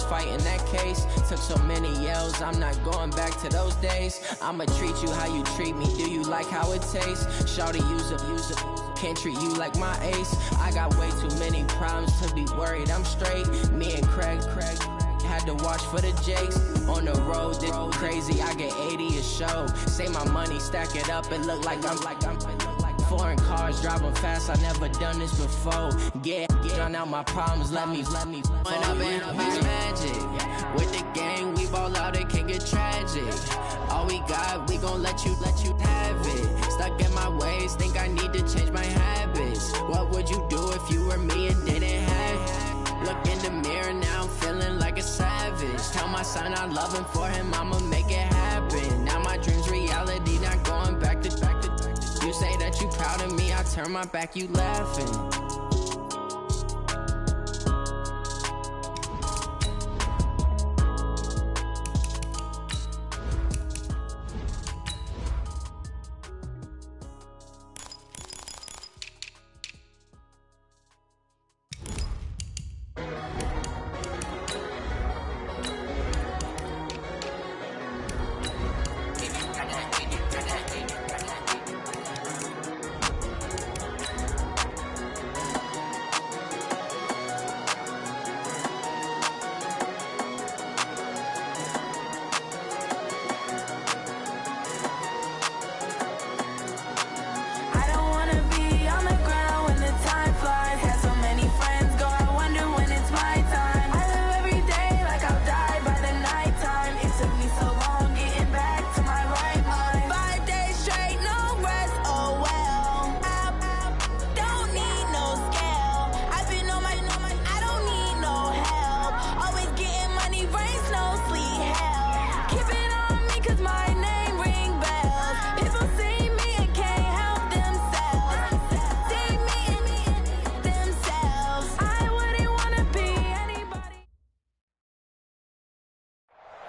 fighting that case. Took so many L's, I'm not going back to those days. I'ma treat you how you treat me, do you like how it tastes? Shawty, use it, can't treat you like my ace. I got way too many problems to be worried, I'm straight. Me and Craig had to watch for the Jakes. On the road, this crazy, I get 80 a show. Say my money, stack it up, it look like I'm foreign cars, driving fast, I never done this before. Get drown out my problems, let me When up in it's magic. With the gang, we ball out, it can get tragic. All we got, we gon' let you have it. Stuck in my ways, think I need to change my habits. What would you do if you were me and didn't have it? Look in the mirror, now I'm feeling like a savage. Tell my son I love him, for him I'ma make it happen. Now my dream's reality, not going back to. You say that you proud of me, I turn my back, you laughing.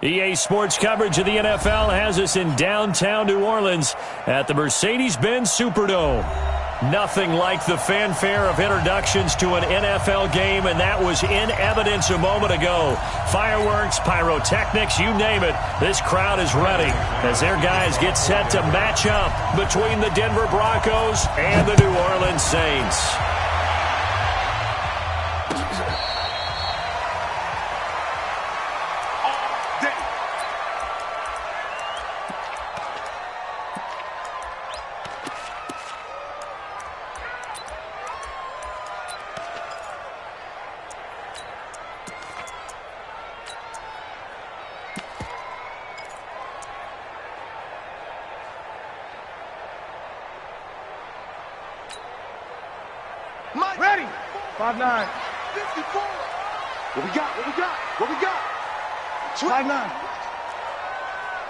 EA Sports coverage of the NFL has us in downtown New Orleans at the Mercedes-Benz Superdome. Nothing like the fanfare of introductions to an NFL game, and that was in evidence a moment ago. Fireworks, pyrotechnics, you name it. This crowd is ready as their guys get set to match up between the Denver Broncos and the New Orleans Saints. Ready. 5'9". 54. What we got? 5'9".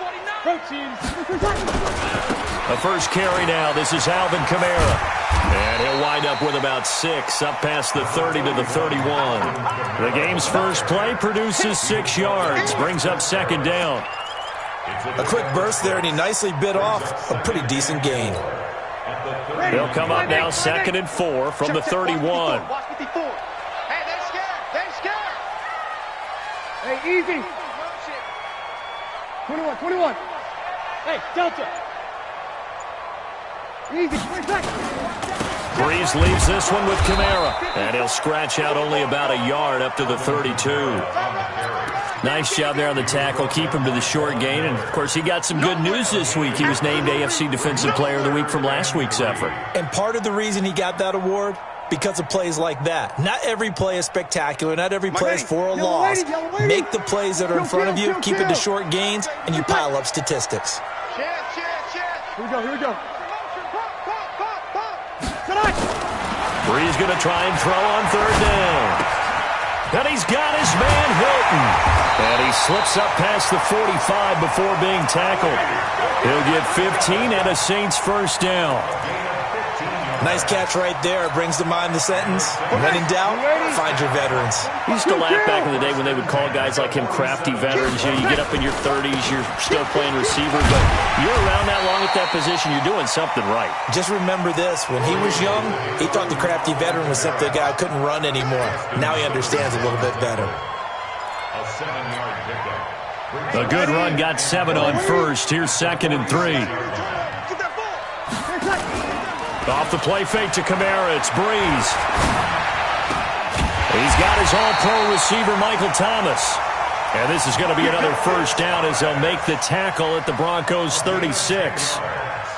49. A first carry now. This is Alvin Kamara. And he'll wind up with about 6, up past the 30 to the 31. The game's first play produces 6 yards, brings up second down. A quick burst there, and he nicely bit off a pretty decent gain. They'll come up now, 2nd and 4 from the 31. Hey, they're scared. Hey, easy. 21. Hey, Delta. Easy, 20 seconds. Breeze leaves this one with Kamara, and he'll scratch out only about a yard up to the 32. Nice job there on the tackle, keep him to the short gain, and, of course, he got some good news this week. He was named AFC Defensive Player of the Week from last week's effort. And part of the reason he got that award, because of plays like that. Not every play is spectacular. Not every play is for a loss. Make the plays that are in front of you, keep it to short gains, and you pile up statistics. Here we go. Breeze going to try and throw on 3rd down. And he's got his man Hilton. And he slips up past the 45 before being tackled. He'll get 15 and a Saints first down. Nice catch right there. Brings to mind the sentence, when in doubt, find your veterans. We used to laugh back in the day when they would call guys like him crafty veterans. You get up in your 30s, you're still playing receiver, but you're around that long at that position, you're doing something right. Just remember this. When he was young, he thought the crafty veteran was simply a guy who couldn't run anymore. Now he understands a little bit better. A good run got 7 on first. Here's 2nd and 3. Off the play fake to Kamara. It's Breeze. He's got his all-pro receiver, Michael Thomas. And this is going to be another first down as they'll make the tackle at the Broncos' 36.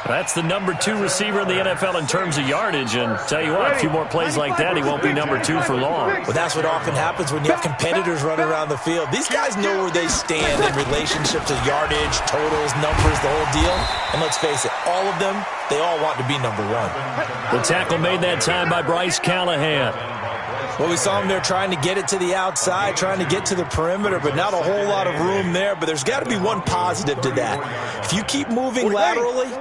That's the number 2 receiver in the NFL in terms of yardage. And tell you what, a few more plays like that, he won't be number 2 for long. Well, that's what often happens when you have competitors running around the field. These guys know where they stand in relationship to yardage, totals, numbers, the whole deal. And let's face it, all of them, they all want to be number 1. The tackle made that time by Bryce Callahan. Well, we saw him there trying to get it to the outside, trying to get to the perimeter, but not a whole lot of room there. But there's got to be one positive to that. If you keep moving laterally,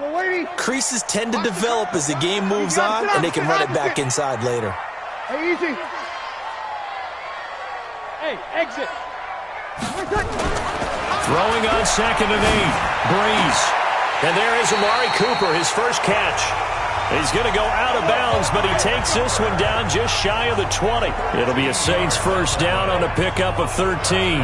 creases tend to develop as the game moves on, and they can run it back inside later. Hey, easy. Hey, exit. Throwing on 2nd and 8. Breeze. And there is Amari Cooper, his first catch. He's going to go out of bounds, but he takes this one down just shy of the 20. It'll be a Saints first down on a pickup of 13.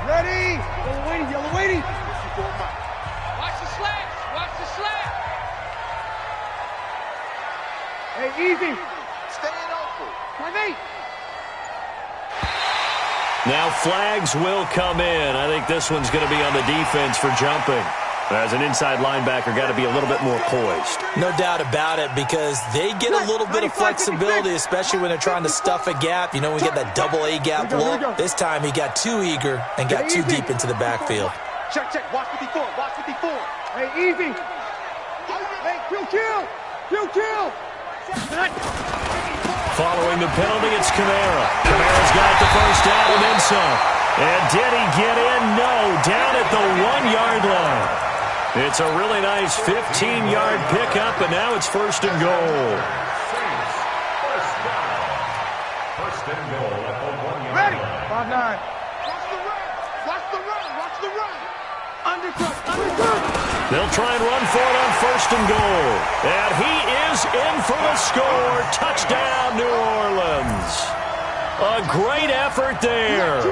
Ready. Yellow waiting, yellow waiting. Watch the slats. Watch the slats. Hey, easy. Staying open. Time 8. Now flags will come in. I think this one's going to be on the defense for jumping. As an inside linebacker, got to be a little bit more poised. No doubt about it, because they get a little bit of flexibility, especially when they're trying to stuff a gap. You know, we get that double A gap look. This time he got too eager and got too deep into the backfield. Check, check. Watch 54. Watch 54. Hey, easy. Hey, kill. Following the penalty, it's Kamara. Kamara's got the first down and then some. And did he get in? No. Down at the 1-yard line. It's a really nice 15-yard pickup, and now it's 1st and goal. First and goal at the 1-yard line. Ready. 5-9. Watch the run. Undercut. They'll try and run for it on 1st and goal. And he is in for the score. Touchdown, New Orleans. A great effort there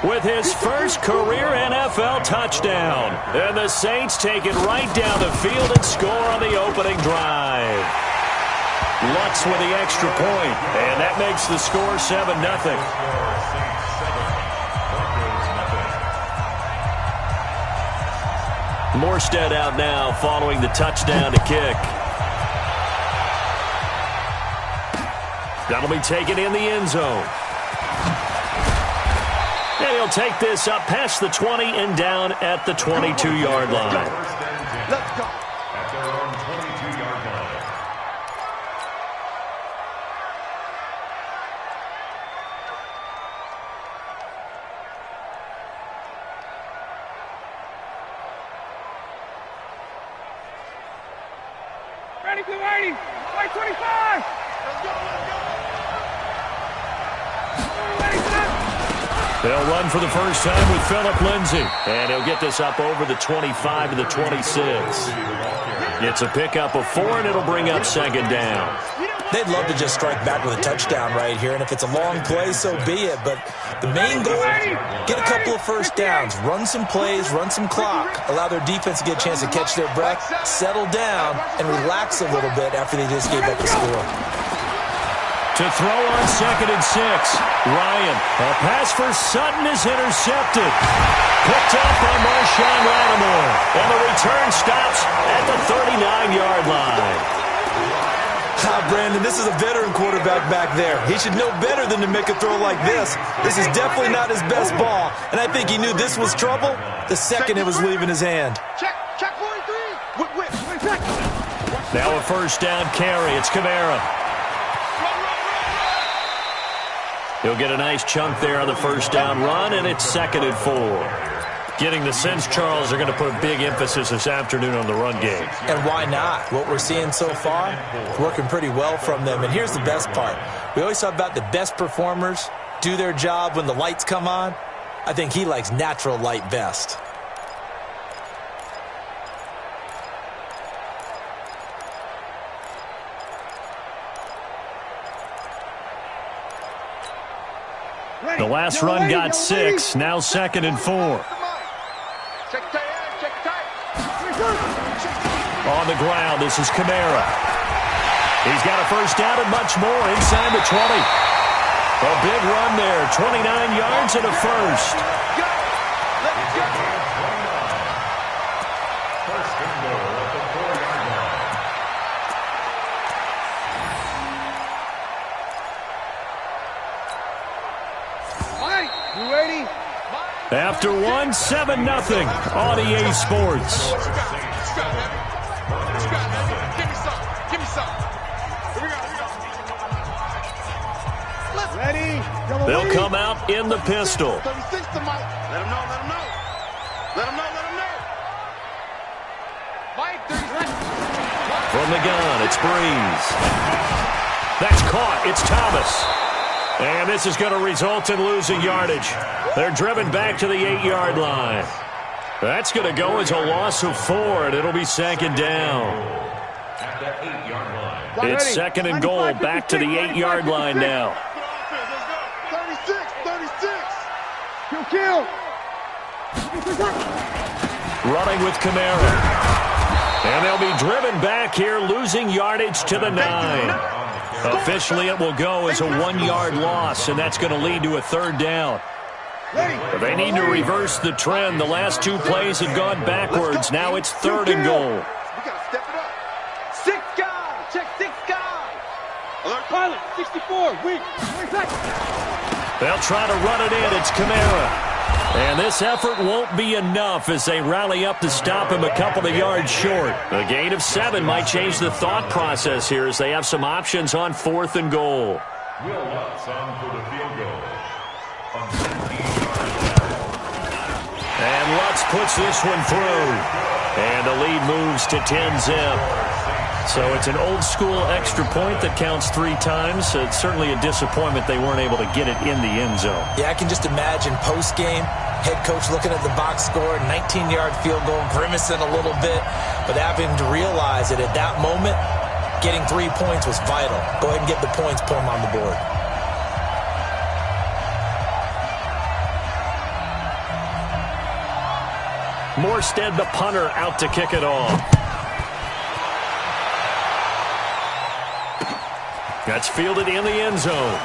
with his first career NFL touchdown. And the Saints take it right down the field and score on the opening drive. Lutz with the extra point, and that makes the score 7-0. Morstead out now following the touchdown to kick. That'll be taken in the end zone. And he'll take this up past the 20 and down at the 22-yard line. Let's go. At their own 22-yard line. Ready, blue 80. White 25. Let's go. They'll run for the first time with Phillip Lindsay. And he'll get this up over the 25 to the 26. It's a pickup of 4, and it'll bring up 2nd down. They'd love to just strike back with a touchdown right here, and if it's a long play, so be it. But the main goal, get a couple of first downs, run some plays, run some clock, allow their defense to get a chance to catch their breath, settle down, and relax a little bit after they just gave up the score. To throw on 2nd and 6. Ryan, a pass for Sutton is intercepted. Picked up by Marshawn Lattimore. And the return stops at the 39-yard line. Brandon, this is a veteran quarterback back there. He should know better than to make a throw like this. This is definitely not his best ball. And I think he knew this was trouble the second it was leaving his hand. Check 43. Now a first down carry. It's Kamara. He'll get a nice chunk there on the first down run, and it's 2nd and 4. Getting the sense, Charles, are going to put a big emphasis this afternoon on the run game. And why not? What we're seeing so far, working pretty well from them. And here's the best part. We always talk about the best performers do their job when the lights come on. I think he likes natural light best. The last run got 6. Now 2nd and 4. On the ground, this is Kamara. He's got a first down and much more inside the 20. A big run there, 29 yards and a first. First and goal at the 4-yard line. You ready? After 1, 7-0 on EA Sports. Ready? They'll come out in the pistol. 36 to Mike. Let him know, let him know. Let him know, let him know. Mike, 36. From the gun, it's Breeze. That's caught. It's Thomas. And this is going to result in losing yardage. They're driven back to the 8-yard line. That's going to go as a loss of 4, and it'll be 2nd down. At the 8-yard line. It's 2nd and goal, back to the 8-yard line now. 36, 36. Kill. Running with Kamara. And they'll be driven back here, losing yardage to the 9. Officially, it will go as a 1-yard loss, and that's going to lead to a 3rd down. But they need to reverse the trend. The last 2 plays have gone backwards. Now it's 3rd and goal. We got to step it up. 6 guys. Check 6 guys. Alert. Pilot, 64. Weak. They'll try to run it in. It's Kamara. And this effort won't be enough as they rally up to stop him a couple of yards short. A gain of 7 might change the thought process here as they have some options on 4th and goal. Will Lutz on for the field goal. On 17-yard And Lutz puts this one through. And the lead moves to 10-zip. So it's an old-school extra point that counts 3 times. So it's certainly a disappointment they weren't able to get it in the end zone. Yeah, I can just imagine post-game, head coach looking at the box score, 19-yard field goal, grimacing a little bit, but having to realize that at that moment, getting 3 points was vital. Go ahead and get the points, put them on the board. Morstead, the punter, out to kick it off. That's fielded in the end zone.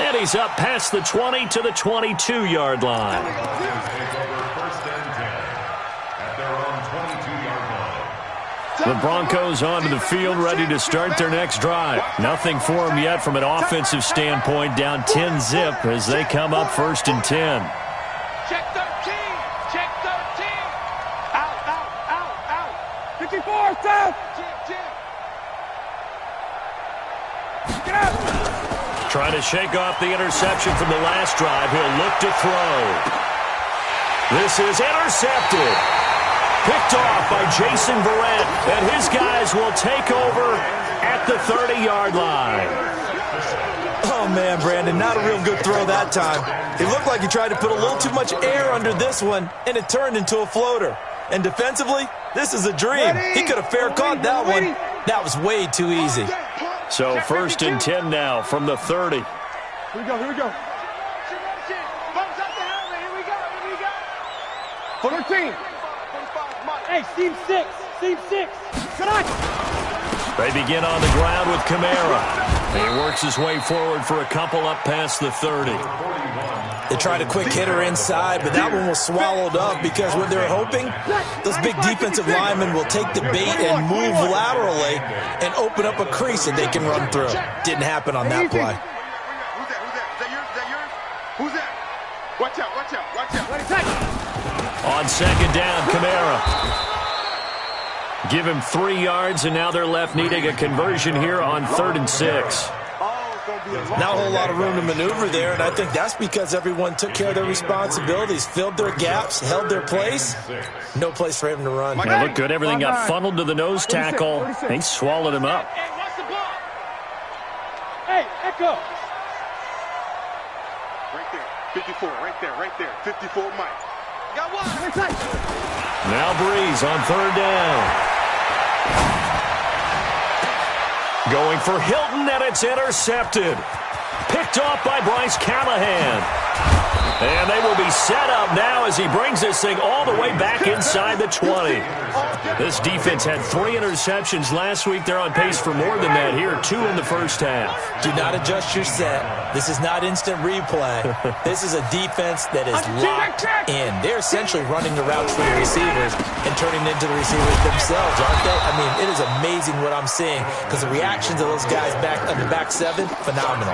And he's up past the 20 to the 22-yard line. take over 1st and 10 at their own 22-yard line. The Broncos onto the field, ready to start their next drive. Nothing for them yet from an offensive standpoint, down 10-zip as they come up 1st and 10. Check 13. Check 13. Out. 54, down. Get out. Trying to shake off the interception from the last drive. He'll look to throw. This is intercepted. Picked off by Jason Verrett, and his guys will take over at the 30-yard line. Oh, man, Brandon, not a real good throw that time. It looked like he tried to put a little too much air under this one, and it turned into a floater. And defensively, this is a dream. He could have fair caught that one. That was way too easy. So 1st and 10 now from the 30. Here we go. Bumps up the helmet. Here we go. 13. Hey, seam 6. Good on. They begin on the ground with Kamara. He works his way forward for a couple up past the 30. They tried a quick hitter inside, but that one was swallowed up because what they're hoping, those big defensive linemen will take the bait and move laterally and open up a crease that they can run through. Didn't happen on that play. Who's that? Who's that? Watch out. On 2nd down, Kamara. Give him 3 yards, and now they're left needing a conversion here on 3rd and 6. Not a whole lot of room to maneuver there, and I think that's because everyone took care of their responsibilities, filled their gaps, held their place. No place for him to run. It looked good. Everything got funneled to the nose tackle. They swallowed him up. Hey, watch the ball. Hey, Echo. Right there. 54, right there. 54, Mike. Got one. Now Breeze on 3rd down. Going for Hilton, and it's intercepted. Picked off by Bryce Callahan. And they will be set up now as he brings this thing all the way back inside the 20. This defense had 3 interceptions last week. They're on pace for more than that here, 2 in the first half. Do not adjust your set. This is not instant replay. This is a defense that is locked in. They're essentially running the routes for the receivers and turning into the receivers themselves, aren't they? I mean, it is amazing what I'm seeing because the reactions of those guys back on the back 7, phenomenal.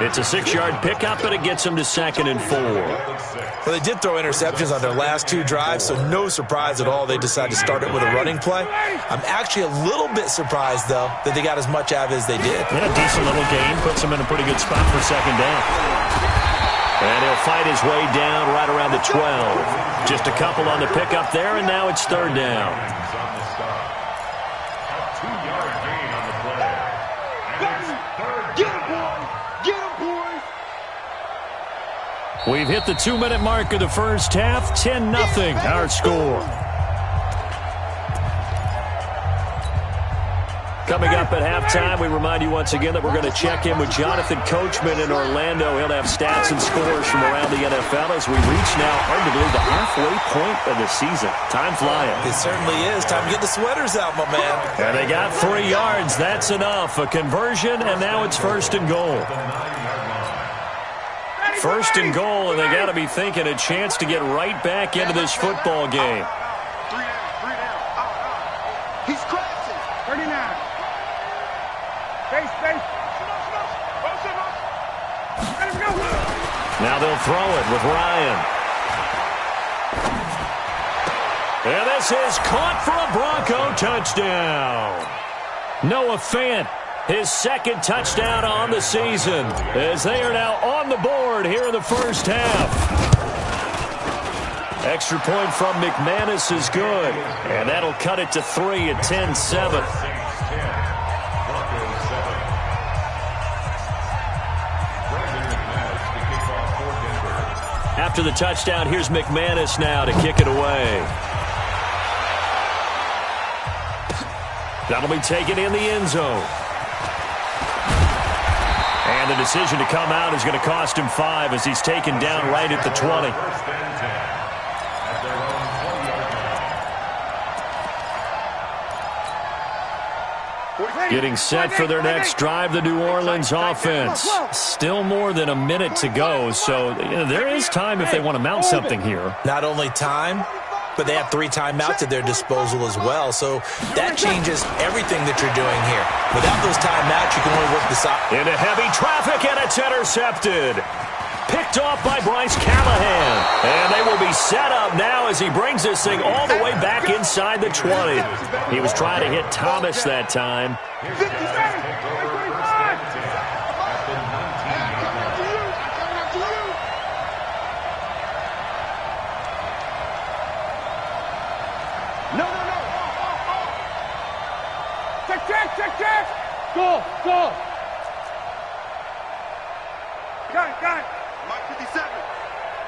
It's a 6-yard pickup, and it gets them to 2nd and 4. Well, they did throw interceptions on their last 2 drives, so no surprise at all they decided to start it with a running play. I'm actually a little bit surprised, though, that they got as much out of it as they did. Yeah, a decent little gain. Puts him in a pretty good spot for 2nd down. And he'll fight his way down right around the 12. Just a couple on the pickup there, and now it's 3rd down. We've hit the 2-minute mark of the first half. 10-0 our score. Coming up at halftime, we remind you once again that we're going to check in with Jonathan Coachman in Orlando. He'll have stats and scores from around the NFL as we reach now, hard to believe, the halfway point of the season. Time flying. It certainly is. Time to get the sweaters out, my man. And they got 3 yards. That's enough. A conversion, and now it's 1st and goal. 1st and goal, and they got to be thinking a chance to get right back into this football game. 3 down. He's crashing. 39. Space. Let him go. Now they'll throw it with Ryan. And this is caught for a Bronco touchdown. Noah Fant, his 2nd touchdown on the season, as they are now on the board here in the first half. Extra point from McManus is good, and that'll cut it to 3 at 10-7. After the touchdown, here's McManus now to kick it away. That'll be taken in the end zone. And the decision to come out is going to cost him 5 as he's taken down right at the 20. Getting set for their next drive, the New Orleans offense. Still more than a minute to go, so there is time if they want to mount something here. Not only time, but they have 3 timeouts at their disposal as well, so that changes everything that you're doing here. Without those timeouts, you can only work the side. Into heavy traffic, and it's intercepted. Picked off by Bryce Callahan. And they will be set up now as he brings this thing all the way back inside the 20. He was trying to hit Thomas that time. No. Check. Go. Got it. Mike 57.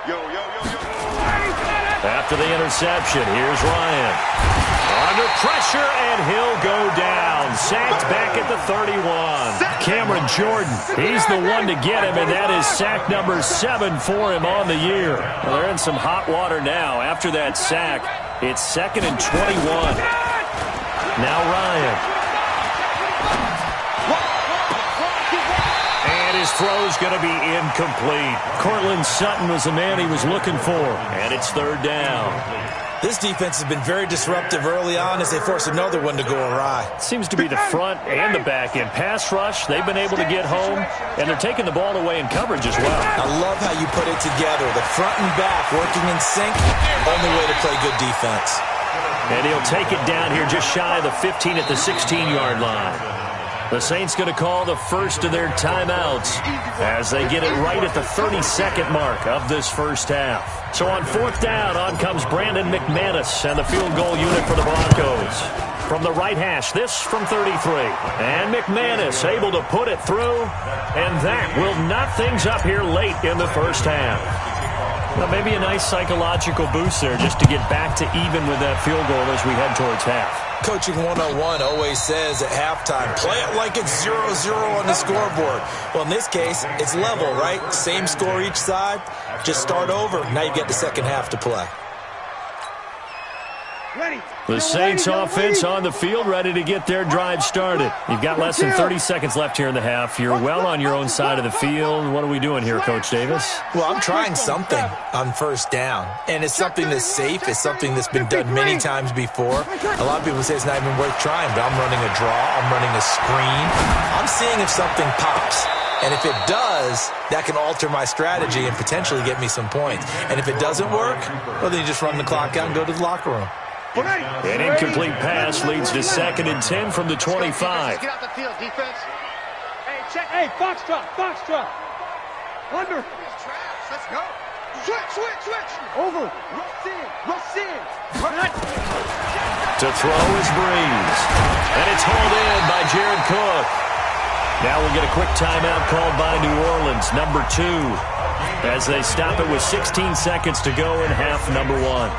Yo. After the interception, here's Ryan. Under pressure, and he'll go down. Sacked back at the 31. Cameron Jordan, he's the one to get him, and that is sack number 7 for him on the year. Well, they're in some hot water now. After that sack, it's 2nd and 21. Now Ryan. And his throw's going to be incomplete. Cortland Sutton was the man he was looking for, and it's 3rd down. This defense has been very disruptive early on as they force another one to go awry. Seems to be the front and the back end. Pass rush, they've been able to get home, and they're taking the ball away in coverage as well. I love how you put it together. The front and back working in sync, only way to play good defense. And he'll take it down here just shy of the 15 at the 16-yard line. The Saints going to call the first of their timeouts as they get it right at the 32nd mark of this first half. So on 4th down, on comes Brandon McManus and the field goal unit for the Broncos. From the right hash, this from 33. And McManus able to put it through, and that will knot things up here late in the first half. Well, maybe a nice psychological boost there just to get back to even with that field goal as we head towards half. Coaching 101 always says at halftime, play it like it's 0-0 on the scoreboard. Well, in this case, it's level, right? Same score each side. Just start over. Now you get the second half to play. The Saints offense on the field, ready to get their drive started. You've got less than 30 seconds left here in the half. You're well on your own side of the field. What are we doing here, Coach Davis? Well, I'm trying something on first down, and it's something that's safe. It's something that's been done many times before. A lot of people say it's not even worth trying, but I'm running a draw. I'm running a screen. I'm seeing if something pops. And if it does, that can alter my strategy and potentially get me some points. And if it doesn't work, well, then you just run the clock out and go to the locker room. An incomplete pass leads to 2nd and 10 from the 25. Get out the field, defense. Hey, check. Hey, foxtrot. Under. Let's go. Switch. Over. Rush in. To throw is Breeze. And it's hauled in by Jared Cook. Now we'll get a quick timeout called by New Orleans, number 2, as they stop it with 16 seconds to go in half number 1.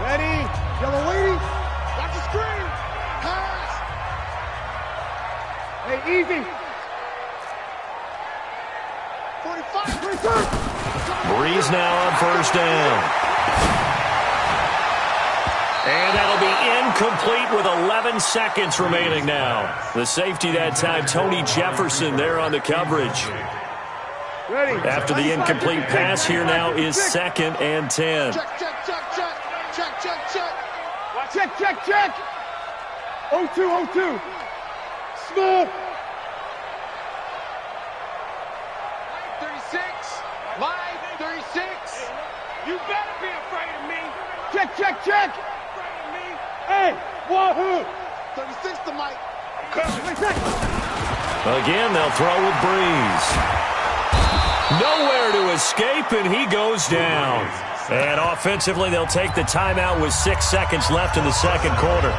Ready. Yellow lady. Watch the screen. Pass. Hey, easy. 45. Breeze now on first down. And that'll be incomplete with 11 seconds remaining now. The safety that time, Tony Jefferson, there on the coverage. Ready. After the incomplete pass, here now is 2nd and 10. Check. 0-2. Small. 36. Live 36. You better be afraid of me. Check. Afraid of me. Hey, wahoo. 36 to Mike. Again, they'll throw with Breeze. Nowhere to escape, and he goes down. And offensively, they'll take the timeout with 6 seconds left in the second quarter.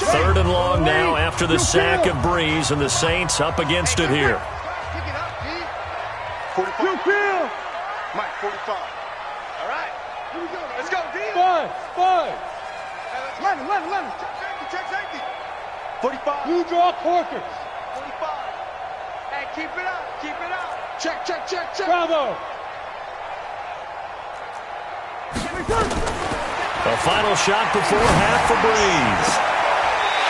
Third and long now after the sack of Breeze, and the Saints up against it here. Pick it up, G. 45. Mike, 45. All right. Here we go. Let's go, D. 5. 11. Check safety. 45. Blue draw Corkers. 45. Hey, keep it up. Check. Bravo. The final shot before half for Breeze.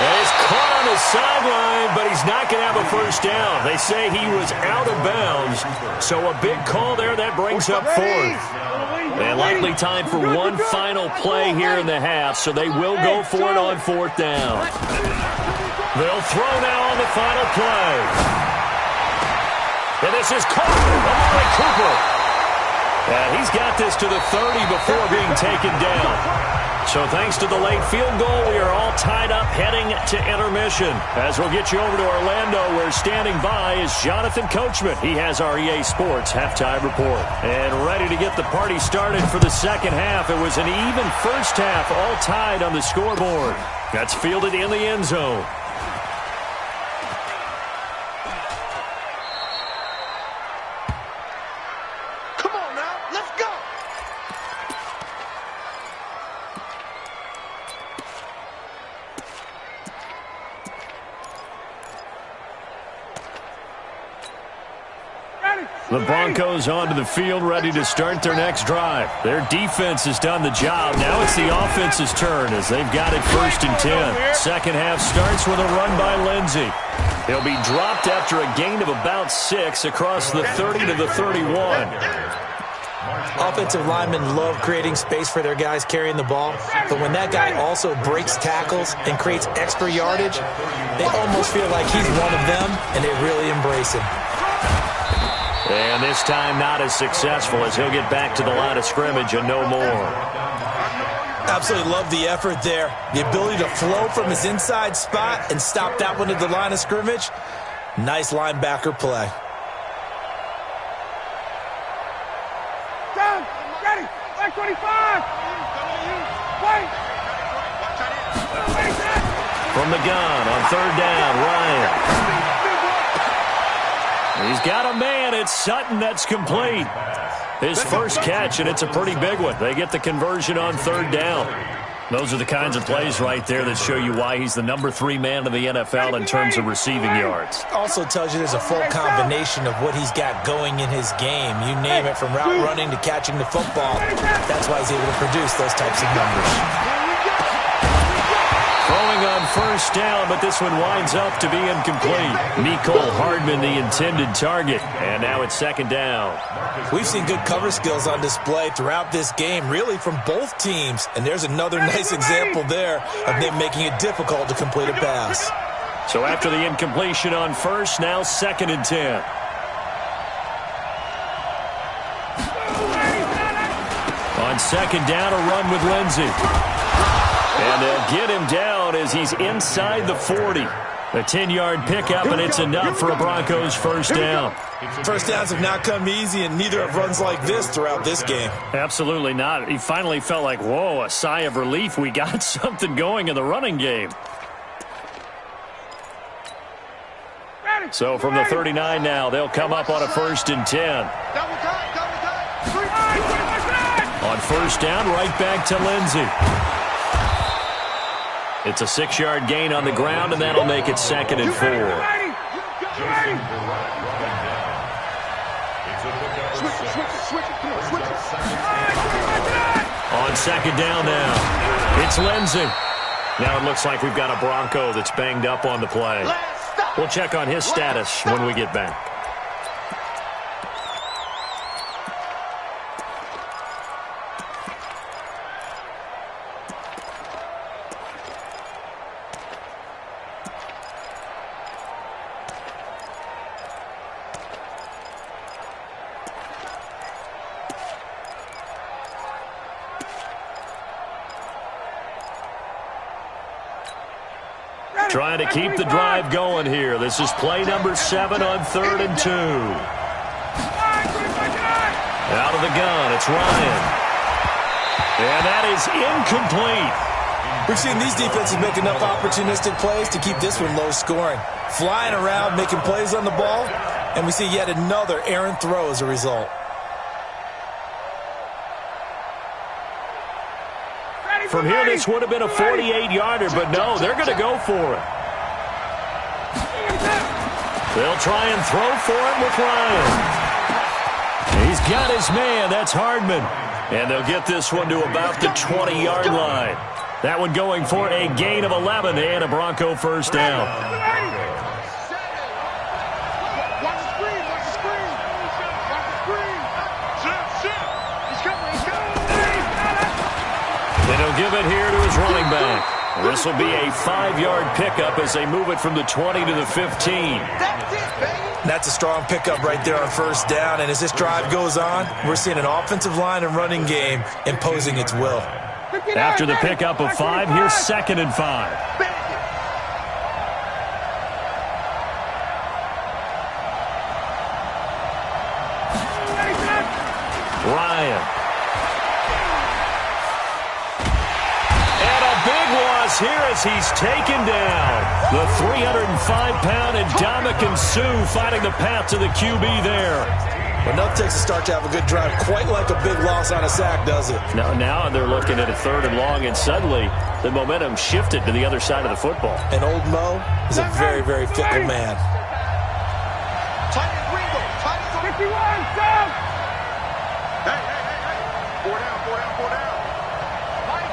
And he's caught on the sideline, but he's not going to have a first down. They say he was out of bounds, so a big call there that brings up 4th. And likely time for one final play here in the half, so they will go for it on 4th down. They'll throw now on the final play. And this is caught. Amari Cooper. And he's got this to the 30 before being taken down. So thanks to the late field goal, we are all tied up heading to intermission. As we'll get you over to Orlando, where standing by is Jonathan Coachman. He has our EA Sports halftime report. And ready to get the party started for the second half. It was an even first half, all tied on the scoreboard. That's fielded in the end zone. The Broncos onto the field, ready to start their next drive. Their defense has done the job. Now it's the offense's turn as they've got it 1st and 10. Second half starts with a run by Lindsey. He'll be dropped after a gain of about 6 across the 30 to the 31. Offensive linemen love creating space for their guys carrying the ball, but when that guy also breaks tackles and creates extra yardage, they almost feel like he's one of them, and they really embrace him. And this time not as successful as he'll get back to the line of scrimmage and no more. Absolutely love the effort there. The ability to flow from his inside spot and stop that one at the line of scrimmage. Nice linebacker play. Down, ready, back 25. From the gun on third down, Ryan. He's got a man. It's Sutton that's complete. His first catch, and it's a pretty big one. They get the conversion on third down. Those are the kinds of plays right there that show you why he's the number 3 man in the NFL in terms of receiving yards. Also tells you there's a full combination of what he's got going in his game. You name it, from route running to catching the football. That's why he's able to produce those types of numbers. Throwing on first down, but this one winds up to be incomplete. Mecole Hardman, the intended target, and now it's second down. We've seen good cover skills on display throughout this game, really from both teams, and there's another nice example there of them making it difficult to complete a pass. So after the incompletion on first, now second and 10. On second down, a run with Lindsey. And they'll get him down as he's inside the 40. A 10-yard pickup, and it's enough for a Broncos first down. First downs have not come easy, and neither have runs like this throughout this game. Absolutely not. He finally felt like, whoa, a sigh of relief. We got something going in the running game. So from the 39 now, they'll come up on a first and 10. On first down, right back to Lindsey. It's a 6-yard gain on the ground, and that'll make it second and 4. On second down now, it's Lindsey. Now it looks like we've got a Bronco that's banged up on the play. We'll check on his status when we get back. Trying to keep the drive going here. This is play number 7 on 3rd and 2. Out of the gun, it's Ryan. And that is incomplete. We've seen these defenses make enough opportunistic plays to keep this one low scoring. Flying around, making plays on the ball, and we see yet another errant throw as a result. From here, this would have been a 48-yarder, but no, they're going to go for it. They'll try and throw for it with Ryan. He's got his man. That's Hardman. And they'll get this one to about the 20-yard line. That one going for a gain of 11 and a Bronco first down. He'll give it here to his running back. This will be a 5-yard pickup as they move it from the 20 to the 15. That's a strong pickup right there on first down, and as this drive goes on, we're seeing an offensive line and running game imposing its will. After the pickup of 5, here's second and 5. Ryan. Here as he's taken down. The 305-pound Ndamukong Suh finding the path to the QB there. Well, nothing takes a start to have a good drive, quite like a big loss on a sack, does it? Now they're looking at a 3rd and long, and suddenly the momentum shifted to the other side of the football. And old Mo is a very, very fickle man. Tight end Ringo. Tight end 51. Down. Hey. 4 down.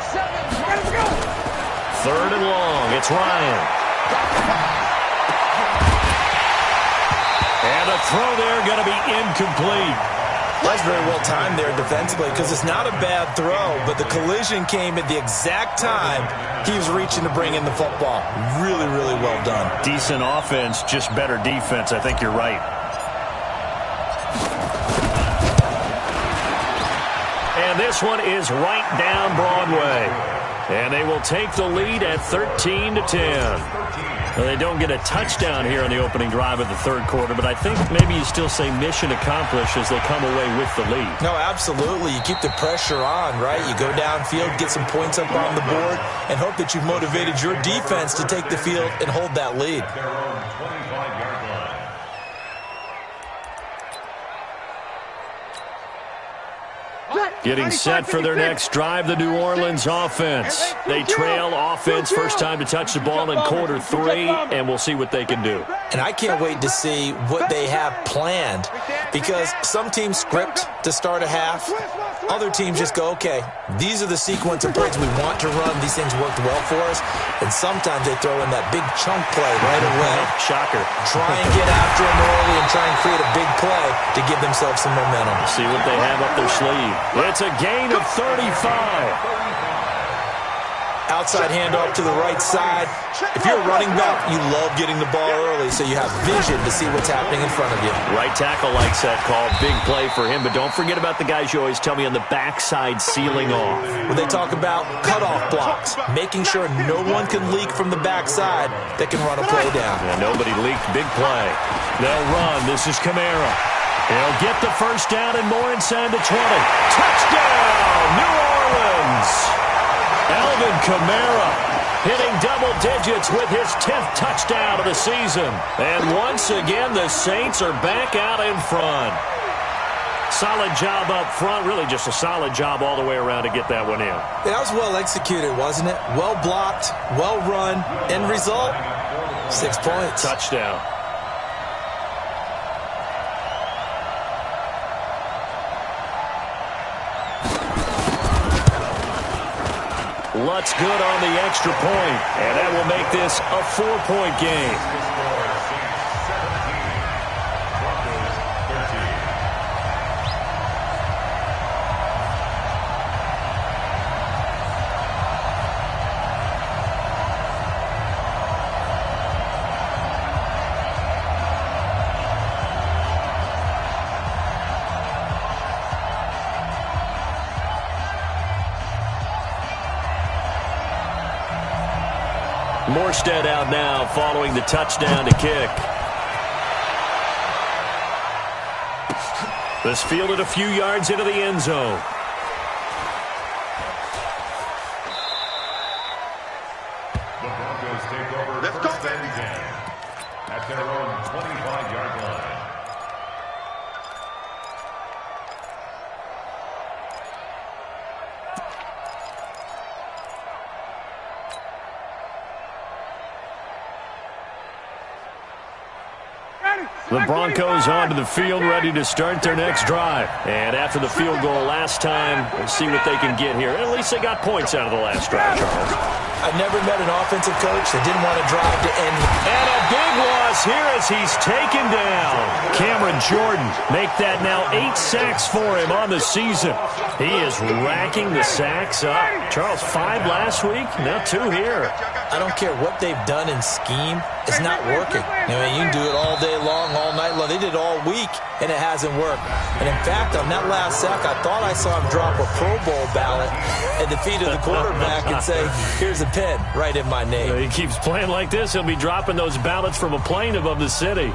7. Let's go. 3rd and long. It's Ryan. And a throw there going to be incomplete. That's very well timed there defensively because it's not a bad throw, but the collision came at the exact time he was reaching to bring in the football. Really, really well done. Decent offense, just better defense. I think you're right. And this one is right down Broadway. And they will take the lead at 13-10. Well, they don't get a touchdown here on the opening drive of the third quarter, but I think maybe you still say mission accomplished as they come away with the lead. No, absolutely. You keep the pressure on, right? You go downfield, get some points up on the board, and hope that you've motivated your defense to take the field and hold that lead. Getting set for their next drive, the New Orleans offense. They trail offense, first time to touch the ball in quarter 3, and we'll see what they can do. And I can't wait to see what they have planned, because some teams script to start a half. Other teams just go, okay, these are the sequence of plays we want to run. These things worked well for us. And sometimes they throw in that big chunk play right away. Shocker. Try and get after them early and try and create a big play to give themselves some momentum. See what they have up their sleeve. It's a gain of 35. Outside handoff to the right side. If you're a running back, you love getting the ball early so you have vision to see what's happening in front of you. Right tackle likes that call. Big play for him, but don't forget about the guys you always tell me on the backside sealing off. When they talk about cutoff blocks, making sure no one can leak from the backside that can run a play down. Yeah, nobody leaked. Big play. They'll run. This is Kamara. He'll get the first down and more inside the 20. Touchdown, New Orleans! Alvin Kamara hitting double digits with his 10th touchdown of the season. And once again, the Saints are back out in front. Solid job up front, really just a solid job all the way around to get that one in. That was well executed, wasn't it? Well blocked, well run. End result, 6 points. Touchdown. Lutz good on the extra point, and that will make this a 4-point game. Morstead out now following the touchdown to kick. This fielded a few yards into the end zone. The Broncos take over first and 10 at their own 25-yard line. The Broncos onto the field, ready to start their next drive. And after the field goal last time, we'll see what they can get here. At least they got points out of the last drive, Charles. I've never met an offensive coach that didn't want to drive to end. And a big loss here as he's taken down. Cameron Jordan make that now 8 sacks for him on the season. He is racking the sacks up. Charles, 5 last week, now 2 here. I don't care what they've done in scheme. It's not working. I mean, you can do it all day long, all night long. They did it all week, and it hasn't worked. And, in fact, on that last sack, I thought I saw him drop a Pro Bowl ballot at the feet of the quarterback and say, here's a pen right in my name. He keeps playing like this, he'll be dropping those ballots from a plane above the city.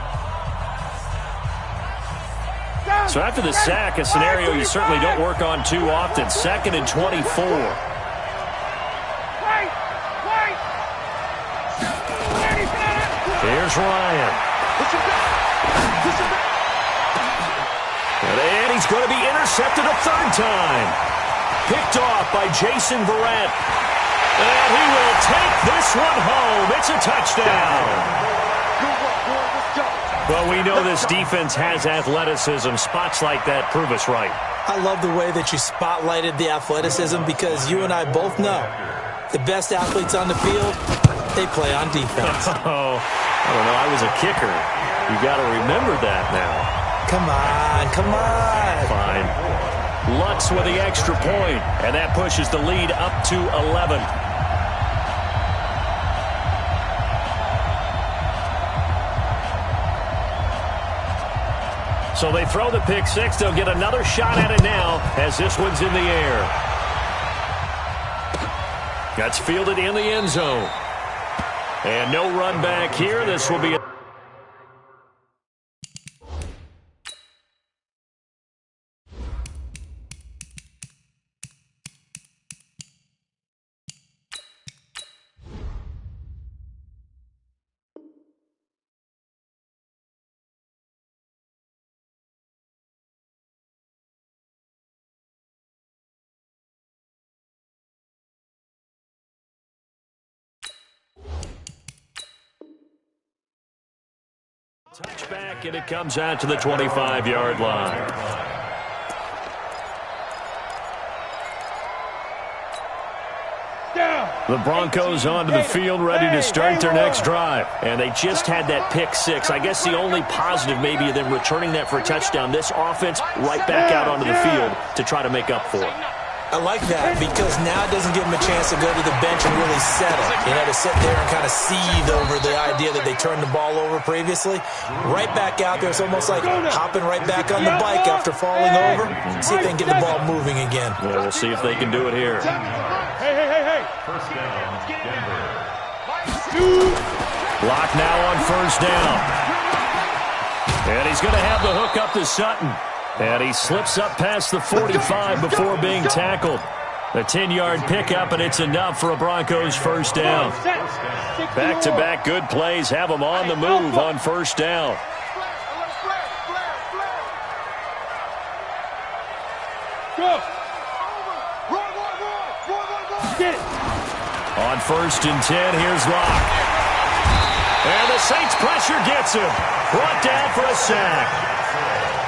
So after the sack, a scenario you certainly don't work on too often. 2nd and 24. Here's Ryan. And he's going to be intercepted a 3rd time. Picked off by Jason Verrett. And he will take this one home. It's a touchdown. Well, we know this defense has athleticism. Spots like that prove us right. I love the way that you spotlighted the athleticism because you and I both know the best athletes on the field, they play on defense. Oh, I don't know. I was a kicker. You got to remember that now. Come on, come on. Fine. Lutz with the extra point, and that pushes the lead up to 11. So they throw the pick 6. They'll get another shot at it now as this one's in the air. That's fielded in the end zone. And no run back here. This will be a touchback, and it comes out to the 25-yard line. The Broncos onto the field, ready to start their next drive. And they just had that pick six. I guess the only positive maybe of them returning that for a touchdown. This offense right back out onto the field to try to make up for it. I like that because now it doesn't give them a chance to go to the bench and really settle. You know, to sit there and kind of seethe over the idea that they turned the ball over previously. Right back out there. It's almost like hopping right back on the bike after falling over. See if they can get the ball moving again. Yeah, we'll see if they can do it here. Hey. First down, Denver. Block now on first down. And he's going to have the hook up to Sutton. And he slips up past the 45 before being tackled. A 10-yard pickup, and it's enough for a Broncos first down. Back-to-back good plays have them on the move on first down. On first and 10, here's Locke. And the Saints pressure gets him. Brought down for a sack.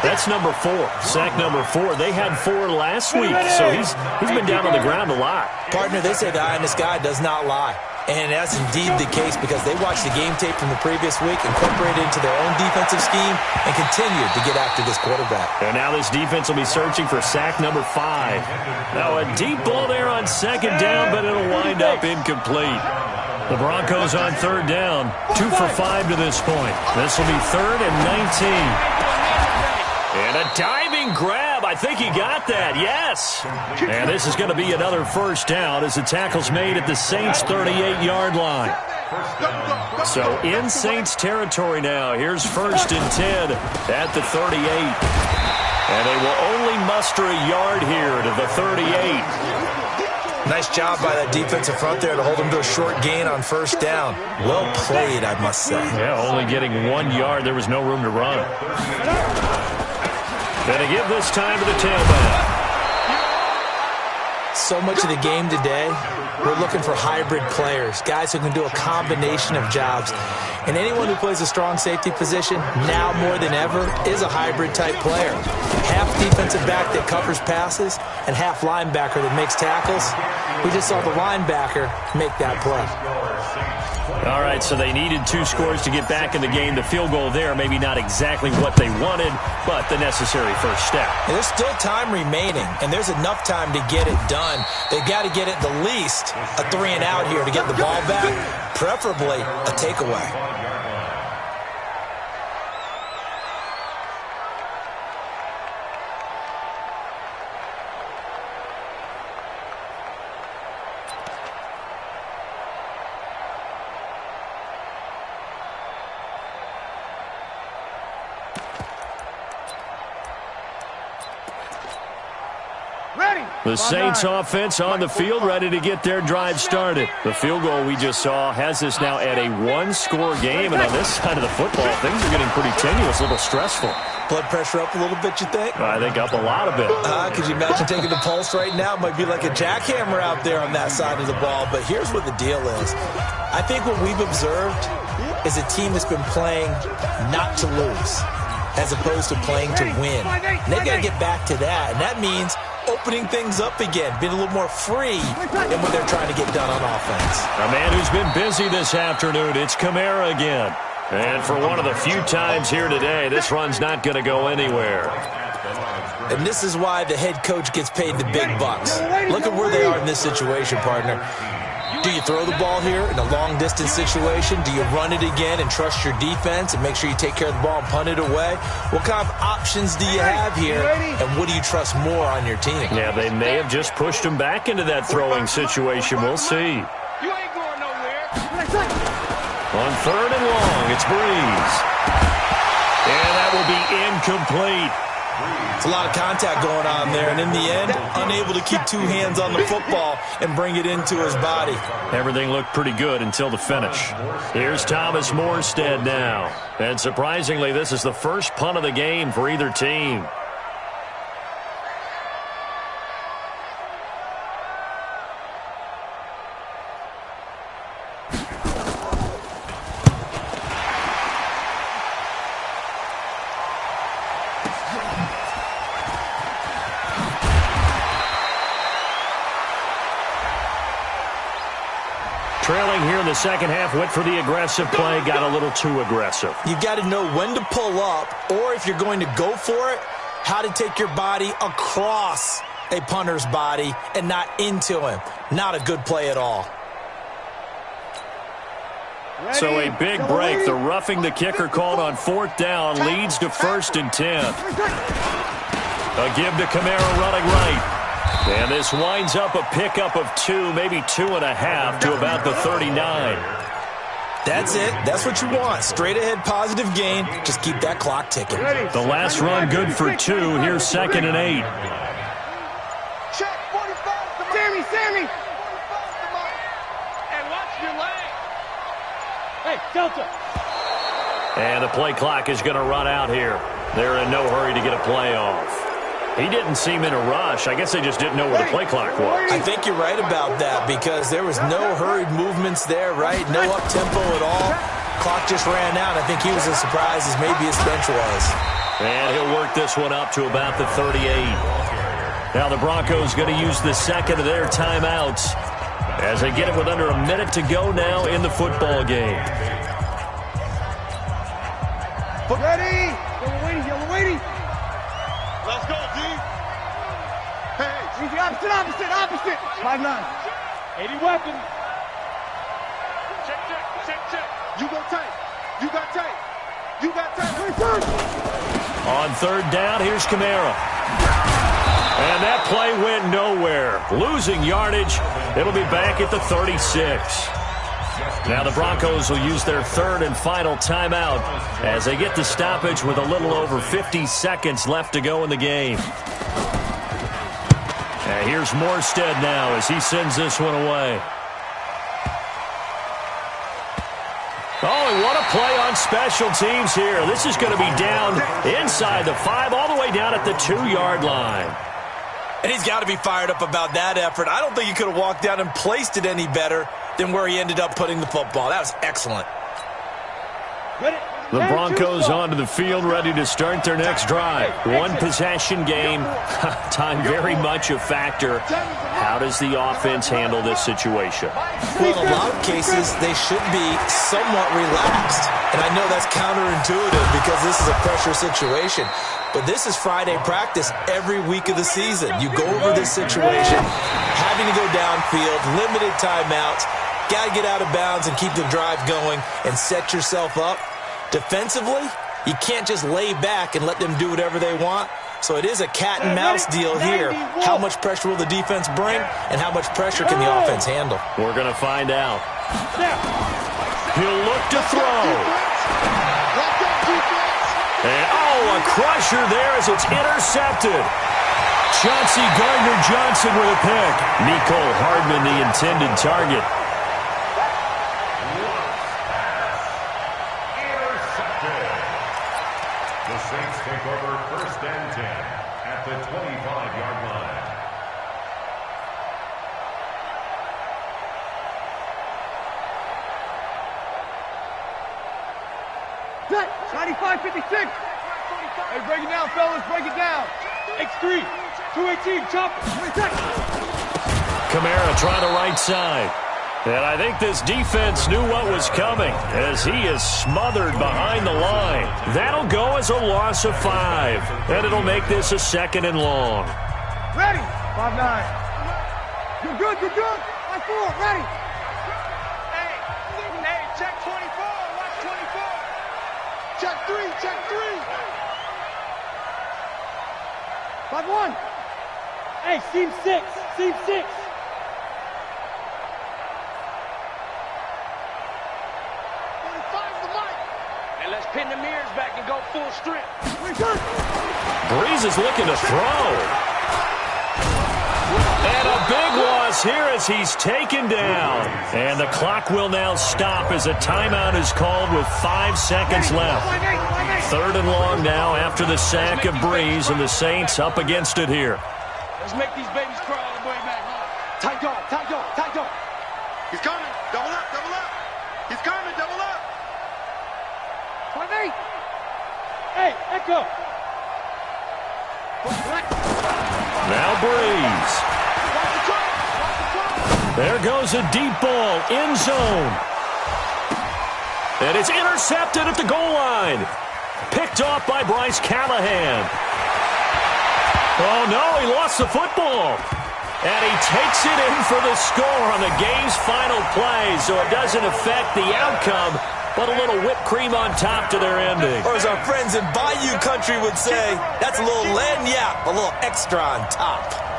That's number 4. Sack number 4. They had 4 last week, so he's been down on the ground a lot. Partner, they say the eye in the sky does not lie. And that's indeed the case because they watched the game tape from the previous week, incorporated it into their own defensive scheme, and continued to get after this quarterback. And now this defense will be searching for sack number 5. Now a deep ball there on second down, but it'll wind up incomplete. The Broncos on third down, 2 for 5 to this point. This will be 3rd and 19. And a diving grab. I think he got that. Yes. And this is going to be another first down as the tackle's made at the Saints' 38-yard line. So in Saints territory now. Here's first and 10 at the 38. And they will only muster a yard here to the 38. Nice job by that defensive front there to hold him to a short gain on first down. Well played, I must say. Yeah, only getting 1 yard. There was no room to run. Going to give this time to the tailback. So much of the game today, we're looking for hybrid players, guys who can do a combination of jobs. And anyone who plays a strong safety position, now more than ever, is a hybrid-type player. Half defensive back that covers passes and half linebacker that makes tackles. We just saw the linebacker make that play. All right, so they needed 2 scores to get back in the game. The field goal there, maybe not exactly what they wanted, but the necessary first step. And there's still time remaining, and there's enough time to get it done. They've got to get it the least a 3-and-out here to get the ball back, preferably a takeaway. The Saints offense on the field, ready to get their drive started. The field goal we just saw has us now at a 1-score game, and on this side of the football, things are getting pretty tenuous, a little stressful. Blood pressure up a little bit, you think? I think up a lot of it. Could you imagine taking the pulse right now? It might be like a jackhammer out there on that side of the ball, but here's what the deal is. I think what we've observed is a team that's been playing not to lose as opposed to playing to win. And they've got to get back to that, and that means opening things up again, being a little more free than what they're trying to get done on offense. A man who's been busy this afternoon, it's Kamara again. And for one of the few times here today, this run's not going to go anywhere. And this is why the head coach gets paid the big bucks. Look at where they are in this situation, partner. Do you throw the ball here in a long-distance situation? Do you run it again and trust your defense and make sure you take care of the ball and punt it away? What kind of options do you have here, and what do you trust more on your team? Yeah, they may have just pushed him back into that throwing situation. We'll see. You ain't going nowhere. On 3rd and long, it's Breeze. And that will be incomplete. It's a lot of contact going on there, and in the end, unable to keep two hands on the football and bring it into his body. Everything looked pretty good until the finish. Here's Thomas Morstead now. And surprisingly, this is the first punt of the game for either team. Trailing here in the second half, went for the aggressive play, got a little too aggressive. You've got to know when to pull up, or if you're going to go for it, how to take your body across a punter's body and not into him. Not a good play at all. So a big break. The roughing the kicker called on 4th down leads to 1st and 10. A give to Kamara running right. And this winds up a pickup of 2, maybe 2.5 to about the 39. That's it. That's what you want. Straight ahead positive gain. Just keep that clock ticking. The last run good for 2. Here's 2nd and 8. Check 45. Sammy. And watch your leg. Hey, Delta. And the play clock is going to run out here. They're in no hurry to get a play off. He didn't seem in a rush. I guess they just didn't know where the play clock was. I think you're right about that because there was no hurried movements there, right? No up-tempo at all. Clock just ran out. I think he was as surprised as maybe his bench was. And he'll work this one up to about the 38. Now the Broncos going to use the second of their timeouts as they get it with under a minute to go now in the football game. Ready? Yellow waiting. Let's go, D. Hey. Easy, opposite. 5'9". 80 weapons. Check. You got tape. On 3rd down, here's Kamara. And that play went nowhere. Losing yardage. It'll be back at the 36. Now the Broncos will use their 3rd and final timeout as they get the stoppage with a little over 50 seconds left to go in the game. And here's Morstead now as he sends this one away. Oh, and what a play on special teams here. This is going to be down inside the 5 all the way down at the 2-yard line. And he's got to be fired up about that effort. I don't think he could have walked down and placed it any better than where he ended up putting the football. That was excellent. The Broncos onto the field ready to start their next drive. One possession game. Time very much a factor. How does the offense handle this situation? Well, in a lot of cases, they should be somewhat relaxed. And I know that's counterintuitive because this is a pressure situation. But this is Friday practice every week of the season. You go over this situation, having to go downfield, limited timeouts, got to get out of bounds and keep the drive going and set yourself up. Defensively, you can't just lay back and let them do whatever they want. So it is a cat and mouse deal here. How much pressure will the defense bring and how much pressure can the offense handle? We're going to find out. He'll look to throw. And, a crusher there as it's intercepted. Chauncey Gardner-Johnson with a pick. Nicole Hardman, the intended target. Intercepted. The Saints take over 1st and 10 at the 25-yard line. Set. 95-56. Hey, break it down, fellas. Break it down. X3. 218. Chopper. Kamara trying the right side. And I think this defense knew what was coming as he is smothered behind the line. That'll go as a loss of 5. And it'll make this a 2nd and long. Ready. 5'9". You're good. 5'4". Ready. three, check three. 5-1. Hey, seam 6. Seam 6. And let's pin the mirrors back and go full strength. Breeze is looking to throw. And a big loss here as he's taken down. And the clock will now stop as a timeout is called with 5 seconds left. 3rd and long now after the sack of Breeze, and the Saints up against it here. Let's make these babies crawl all the way back home. Tight dog, tight dog, tight dog. He's coming. Double up, double up. He's coming, double up. 28. Hey, Echo. Now Breeze. There goes a deep ball, end zone. And it's intercepted at the goal line. Picked off by Bryce Callahan. Oh, no, he lost the football. And he takes it in for the score on the game's final play, so it doesn't affect the outcome, but a little whipped cream on top to their ending. Or as our friends in Bayou Country would say, that's a little lagniappe, a little extra on top.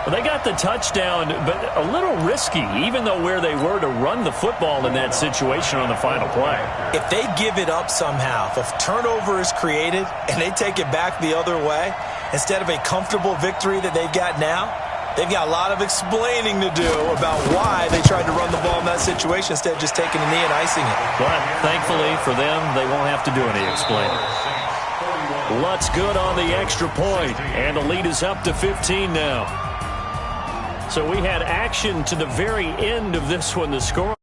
Well, they got the touchdown, but a little risky, even though where they were to run the football in that situation on the final play. If they give it up somehow, if a turnover is created and they take it back the other way, instead of a comfortable victory that they've got now, they've got a lot of explaining to do about why they tried to run the ball in that situation instead of just taking a knee and icing it. But thankfully for them, they won't have to do any explaining. Lutz good on the extra point, and the lead is up to 15 now. So we had action to the very end of this one. The score